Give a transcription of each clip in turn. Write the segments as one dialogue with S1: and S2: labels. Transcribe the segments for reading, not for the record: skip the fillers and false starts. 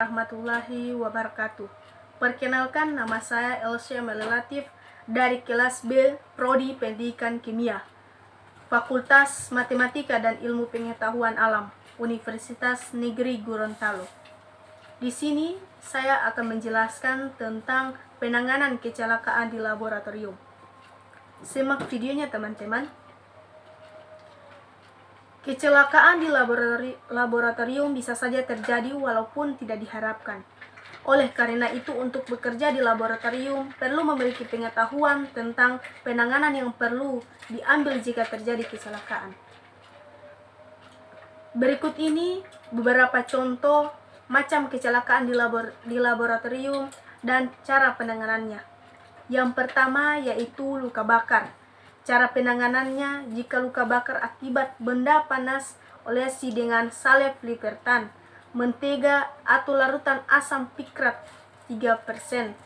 S1: Warahmatullahi wabarakatuh. Perkenalkan, nama saya Elsya Melelatif dari kelas B Prodi Pendidikan Kimia, Fakultas Matematika dan Ilmu Pengetahuan Alam, Universitas Negeri Gorontalo. Di sini saya akan menjelaskan tentang penanganan kecelakaan di laboratorium. Simak videonya teman-teman. Kecelakaan di laboratorium bisa saja terjadi walaupun tidak diharapkan. Oleh karena itu, untuk bekerja di laboratorium perlu memiliki pengetahuan tentang penanganan yang perlu diambil jika terjadi kecelakaan. Berikut ini beberapa contoh macam kecelakaan di laboratorium dan cara penanganannya. Yang pertama yaitu luka bakar. Cara penanganannya, jika luka bakar akibat benda panas, olesi dengan salep livertan, mentega atau larutan asam pikrat 3%.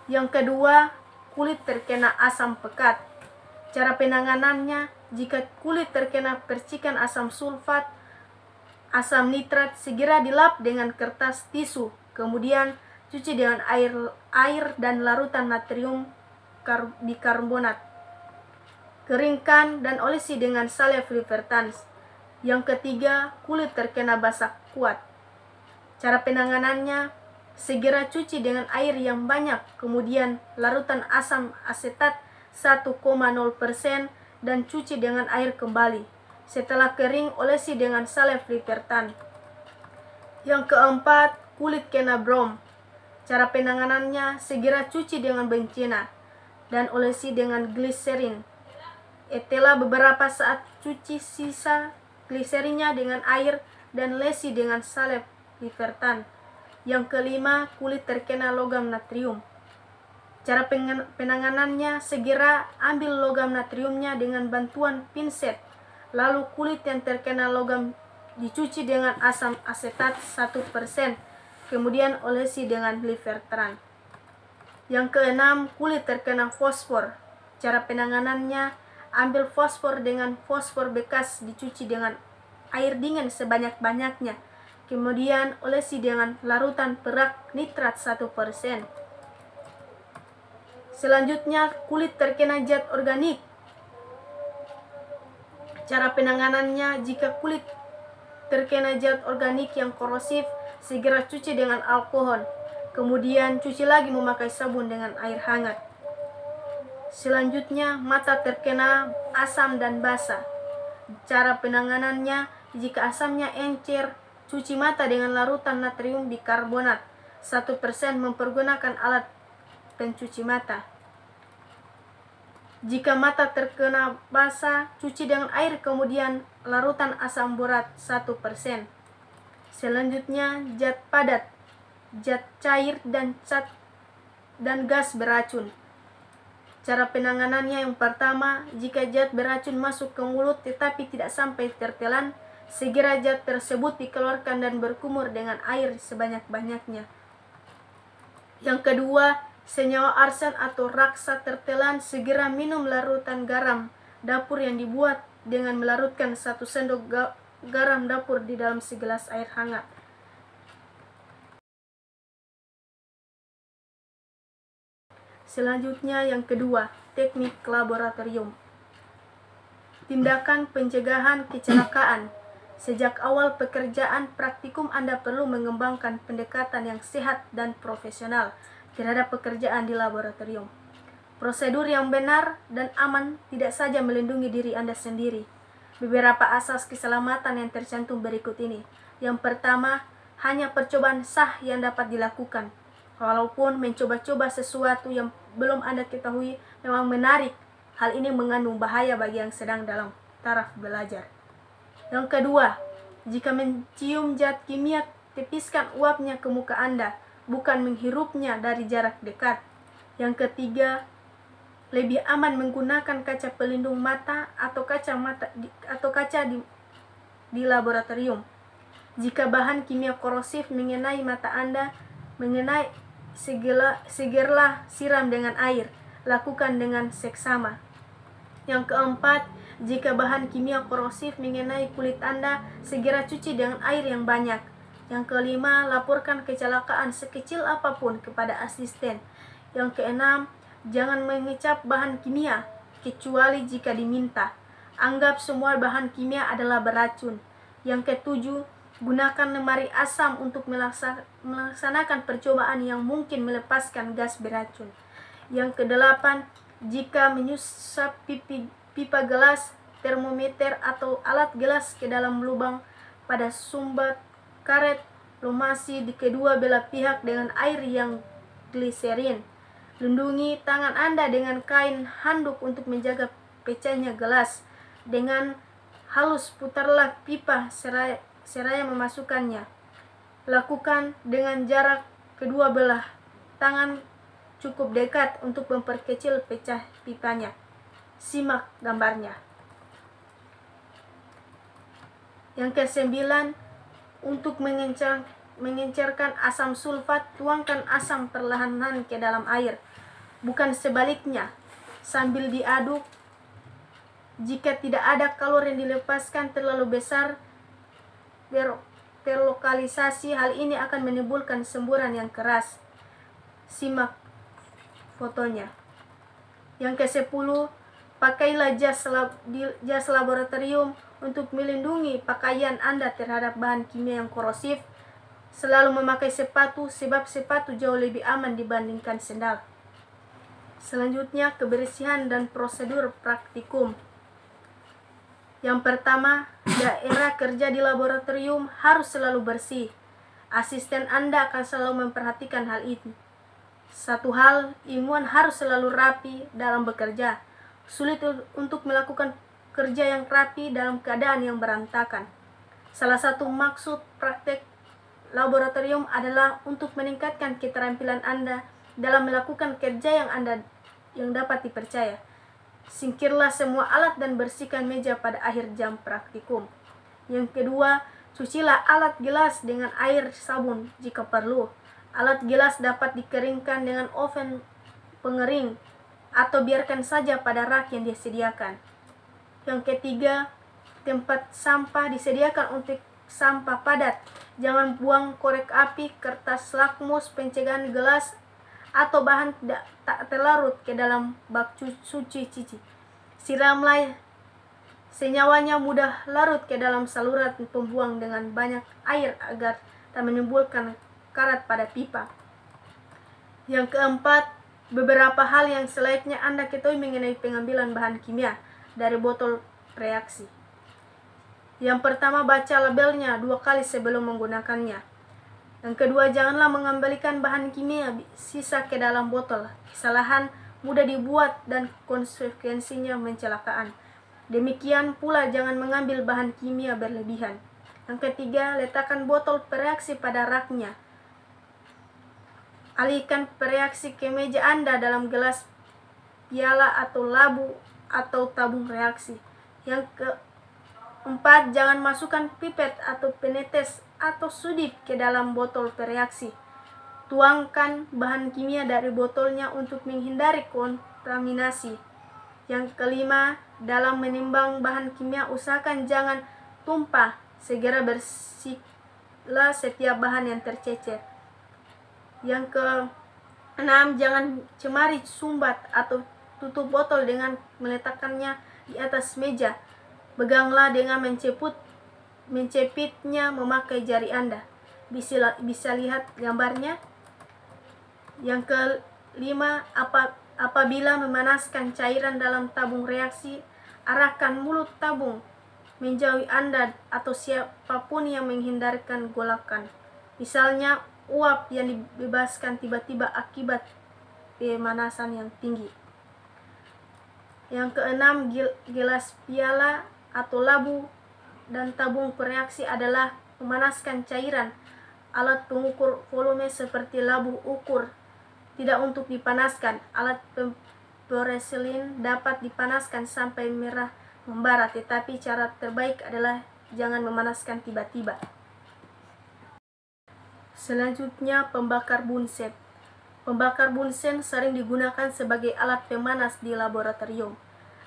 S1: Yang kedua, kulit terkena asam pekat. Cara penanganannya, jika kulit terkena percikan asam sulfat, asam nitrat, segera dilap dengan kertas tisu, kemudian cuci dengan air dan larutan natrium bikarbonat. Keringkan dan olesi dengan salep livertan. Yang ketiga, kulit terkena basah kuat. Cara penanganannya, segera cuci dengan air yang banyak, kemudian larutan asam asetat 1,0% dan cuci dengan air kembali. Setelah kering, olesi dengan salep livertan. Yang keempat, kulit kena brom. Cara penanganannya, segera cuci dengan bencana dan olesi dengan gliserin. Setelah beberapa saat, cuci sisa gliserinnya dengan air dan lesi dengan salep livertan. Yang kelima, kulit terkena logam natrium. Cara penanganannya, segera ambil logam natriumnya dengan bantuan pinset. Lalu kulit yang terkena logam dicuci dengan asam asetat 1%, kemudian olesi dengan livertan. Yang keenam, kulit terkena fosfor. Cara penanganannya, ambil fosfor dengan fosfor bekas, dicuci dengan air dingin sebanyak-banyaknya, kemudian olesi dengan larutan perak nitrat 1%. Selanjutnya, kulit terkena zat organik. Cara penanganannya, jika kulit terkena zat organik yang korosif, segera cuci dengan alkohol, kemudian cuci lagi memakai sabun dengan air hangat. Selanjutnya, mata terkena asam dan basah. Cara penanganannya, jika asamnya encer, cuci mata dengan larutan natrium bikarbonat 1% mempergunakan alat pencuci mata. Jika mata terkena basah, cuci dengan air kemudian larutan asam borat 1%. Selanjutnya, zat padat, zat cair dan gas beracun. Cara penanganannya, yang pertama, jika zat beracun masuk ke mulut tetapi tidak sampai tertelan, segera zat tersebut dikeluarkan dan berkumur dengan air sebanyak-banyaknya. Yang kedua, senyawa arsen atau raksa tertelan, segera minum larutan garam dapur yang dibuat dengan melarutkan 1 sendok garam dapur di dalam segelas air hangat. Selanjutnya, yang kedua, teknik laboratorium. Tindakan pencegahan kecelakaan. Sejak awal pekerjaan praktikum, Anda perlu mengembangkan pendekatan yang sehat dan profesional terhadap pekerjaan di laboratorium. Prosedur yang benar dan aman tidak saja melindungi diri Anda sendiri. Beberapa asas keselamatan yang tercantum berikut ini. Yang pertama, hanya percobaan sah yang dapat dilakukan. Walaupun mencoba-coba sesuatu yang belum Anda ketahui memang menarik, hal ini mengandung bahaya bagi yang sedang dalam taraf belajar. Yang kedua, jika mencium zat kimia, tepiskan uapnya ke muka Anda, bukan menghirupnya dari jarak dekat. Yang ketiga, lebih aman menggunakan kaca pelindung mata atau kaca di laboratorium. Jika bahan kimia korosif mengenai mata Anda, segeralah siram dengan air, lakukan dengan seksama. Yang keempat, jika bahan kimia korosif mengenai kulit Anda, segera cuci dengan air yang banyak. Yang kelima, laporkan kecelakaan sekecil apapun kepada asisten. Yang keenam, jangan mengecap bahan kimia kecuali jika diminta. Anggap semua bahan kimia adalah beracun. Yang ketujuh, gunakan lemari asam untuk melaksanakan percobaan yang mungkin melepaskan gas beracun. Yang kedelapan, jika menyusap pipa gelas, termometer atau alat gelas ke dalam lubang pada sumbat karet, lumasi di kedua belah pihak dengan air yang gliserin. Lindungi tangan Anda dengan kain handuk untuk menjaga pecahnya gelas. Dengan halus putarlah pipa seraya memasukkannya. Lakukan dengan jarak kedua belah tangan cukup dekat untuk memperkecil pecah pipanya. Simak gambarnya. Yang kesembilan, untuk mengencerkan asam sulfat, tuangkan asam perlahan-lahan ke dalam air, bukan sebaliknya, sambil diaduk. Jika tidak ada kalori yang dilepaskan terlalu besar terlokalisasi, hal ini akan menimbulkan semburan yang keras. Simak fotonya. Yang ke-10, pakailah jas laboratorium untuk melindungi pakaian Anda terhadap bahan kimia yang korosif. Selalu memakai sepatu, sebab sepatu jauh lebih aman dibandingkan sendal. Selanjutnya, kebersihan dan prosedur praktikum. Yang pertama, daerah kerja di laboratorium harus selalu bersih. Asisten Anda akan selalu memperhatikan hal ini. Satu hal, ilmuwan harus selalu rapi dalam bekerja. Sulit untuk melakukan kerja yang rapi dalam keadaan yang berantakan. Salah satu maksud praktek laboratorium adalah untuk meningkatkan keterampilan Anda dalam melakukan kerja yang dapat dipercaya. Singkirlah semua alat dan bersihkan meja pada akhir jam praktikum. Yang kedua, cucilah alat gelas dengan air sabun jika perlu. Alat gelas dapat dikeringkan dengan oven pengering atau biarkan saja pada rak yang disediakan. Yang ketiga, tempat sampah disediakan untuk sampah padat. Jangan buang korek api, kertas lakmus, pencegahan gelas, atau bahan tak terlarut ke dalam bak cuci. Siramlah senyawanya mudah larut ke dalam saluran pembuang dengan banyak air agar tak menimbulkan karat pada pipa. Yang keempat, beberapa hal yang selayaknya Anda ketahui mengenai pengambilan bahan kimia dari botol reaksi. Yang pertama, baca labelnya 2 kali sebelum menggunakannya. Yang kedua, janganlah mengembalikan bahan kimia sisa ke dalam botol. Kesalahan mudah dibuat dan konsekuensinya mencelakaan. Demikian pula jangan mengambil bahan kimia berlebihan. Yang ketiga, letakkan botol pereaksi pada raknya. Alihkan pereaksi ke meja Anda dalam gelas, piala atau labu atau tabung reaksi. Yang keempat, jangan masukkan pipet atau penetes atau sudip ke dalam botol pereaksi. Tuangkan bahan kimia dari botolnya untuk menghindari kontaminasi. Yang kelima, dalam menimbang bahan kimia usahakan jangan tumpah. Segera bersihlah setiap bahan yang tercecer. Yang keenam, jangan cemari sumbat atau tutup botol dengan meletakkannya di atas meja. Peganglah dengan mencepitnya memakai jari Anda. Bisa lihat gambarnya. Yang kelima, apabila memanaskan cairan dalam tabung reaksi, arahkan mulut tabung menjauhi Anda atau siapapun yang menghindarkan golakan. Misalnya uap yang dibebaskan tiba-tiba akibat pemanasan yang tinggi. Yang keenam, gelas, piala atau labu dan tabung pereaksi adalah memanaskan cairan. Alat pengukur volume seperti labu ukur tidak untuk dipanaskan. Alat pemroseling dapat dipanaskan sampai merah membara, tetapi cara terbaik adalah jangan memanaskan tiba-tiba. Selanjutnya, pembakar bunsen. Pembakar bunsen sering digunakan sebagai alat pemanas di laboratorium.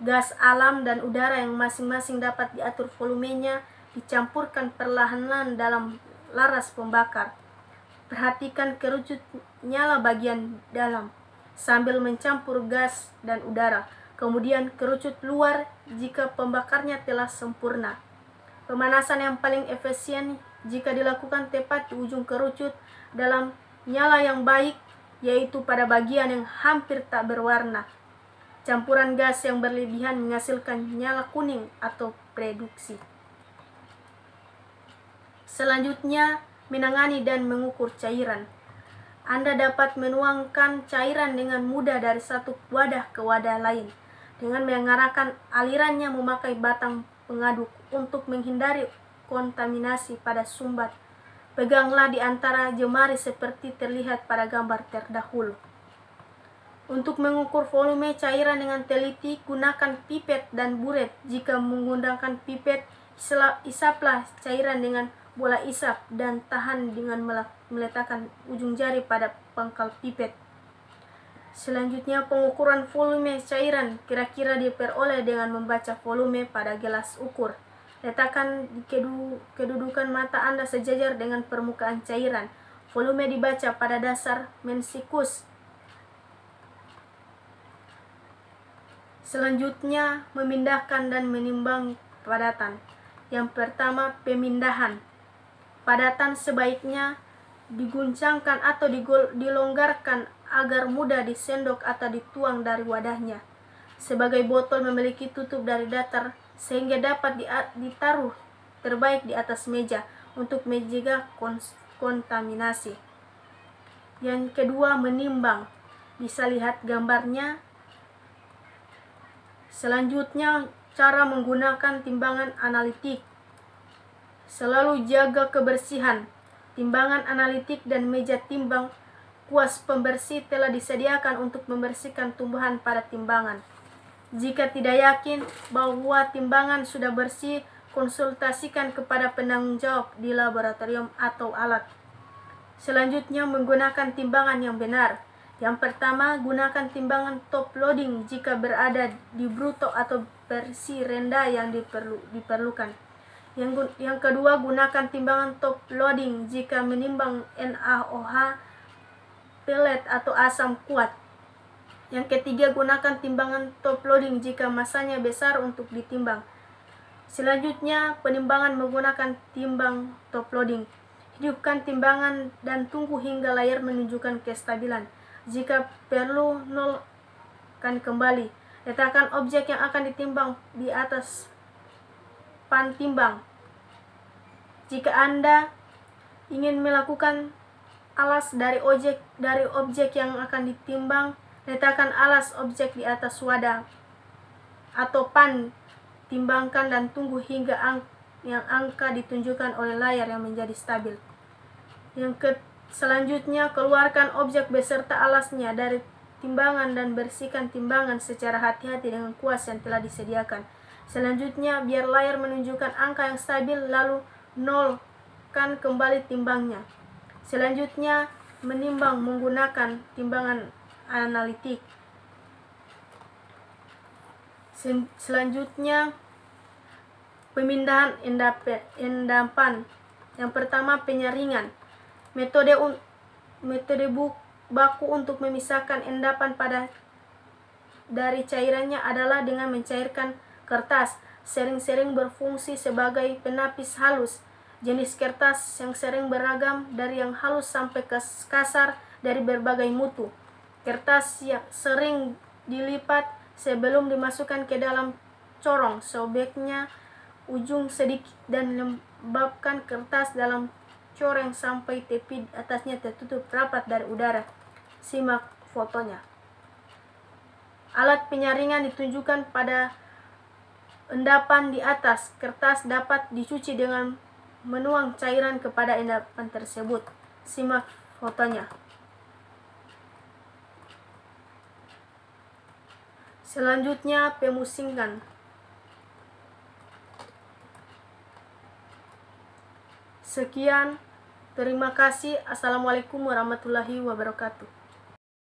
S1: Gas alam dan udara yang masing-masing dapat diatur volumenya dicampurkan perlahan-lahan dalam laras pembakar. Perhatikan kerucut nyala bagian dalam sambil mencampur gas dan udara. Kemudian kerucut luar jika pembakarnya telah sempurna. Pemanasan yang paling efisien jika dilakukan tepat di ujung kerucut dalam nyala yang baik, yaitu pada bagian yang hampir tak berwarna. Campuran gas yang berlebihan menghasilkan nyala kuning atau reduksi. Selanjutnya, menangani dan mengukur cairan. Anda dapat menuangkan cairan dengan mudah dari satu wadah ke wadah lain dengan mengarahkan alirannya memakai batang pengaduk untuk menghindari kontaminasi pada sumbat. Peganglah di antara jemari seperti terlihat pada gambar terdahulu. Untuk mengukur volume cairan dengan teliti, gunakan pipet dan buret. Jika menggunakan pipet, isaplah cairan dengan bola isap dan tahan dengan meletakkan ujung jari pada pangkal pipet. Selanjutnya, pengukuran volume cairan kira-kira diperoleh dengan membaca volume pada gelas ukur. Letakkan di kedudukan mata Anda sejajar dengan permukaan cairan. Volume dibaca pada dasar mensikus. Selanjutnya, memindahkan dan menimbang padatan. Yang pertama, pemindahan. Padatan sebaiknya diguncangkan atau dilonggarkan agar mudah disendok atau dituang dari wadahnya. Sebagai botol memiliki tutup dari datar sehingga dapat ditaruh terbaik di atas meja untuk mencegah kontaminasi. Yang kedua, menimbang. Bisa lihat gambarnya. Selanjutnya, cara menggunakan timbangan analitik. Selalu jaga kebersihan. Timbangan analitik dan meja timbang kuas pembersih telah disediakan untuk membersihkan tumbuhan pada timbangan. Jika tidak yakin bahwa timbangan sudah bersih, konsultasikan kepada penanggung jawab di laboratorium atau alat. Selanjutnya, menggunakan timbangan yang benar. Yang pertama, gunakan timbangan top loading jika berada di bruto atau versi rendah yang diperlukan. Yang kedua, gunakan timbangan top loading jika menimbang NaOH, pelet atau asam kuat. Yang ketiga, gunakan timbangan top loading jika masanya besar untuk ditimbang. Selanjutnya, penimbangan menggunakan timbang top loading. Hidupkan timbangan dan tunggu hingga layar menunjukkan kestabilan. Jika perlu, nolkan kembali. Letakkan objek yang akan ditimbang di atas pan timbang. Jika Anda ingin melakukan alas dari objek yang akan ditimbang, letakkan alas objek di atas wadah atau pan, timbangkan dan tunggu hingga angka ditunjukkan oleh layar yang menjadi stabil. Selanjutnya, keluarkan objek beserta alasnya dari timbangan dan bersihkan timbangan secara hati-hati dengan kuas yang telah disediakan. Selanjutnya, biar layar menunjukkan angka yang stabil, lalu nolkan kembali timbangnya. Selanjutnya, menimbang menggunakan timbangan analitik. Selanjutnya, pemindahan endapan. Yang pertama, penyaringan. Metode baku untuk memisahkan endapan dari cairannya adalah dengan mencairkan kertas. Sering-sering berfungsi sebagai penapis halus. Jenis kertas yang sering beragam dari yang halus sampai kasar dari berbagai mutu. Kertas yang sering dilipat sebelum dimasukkan ke dalam corong. Sobeknya ujung sedikit dan lembabkan kertas dalam coreng sampai tepi atasnya tertutup rapat dari udara. Simak fotonya. Alat penyaringan ditunjukkan pada endapan di atas. Kertas dapat dicuci dengan menuang cairan kepada endapan tersebut. Simak fotonya. Selanjutnya, pemusingan. Sekian, terima kasih. Assalamualaikum warahmatullahi wabarakatuh.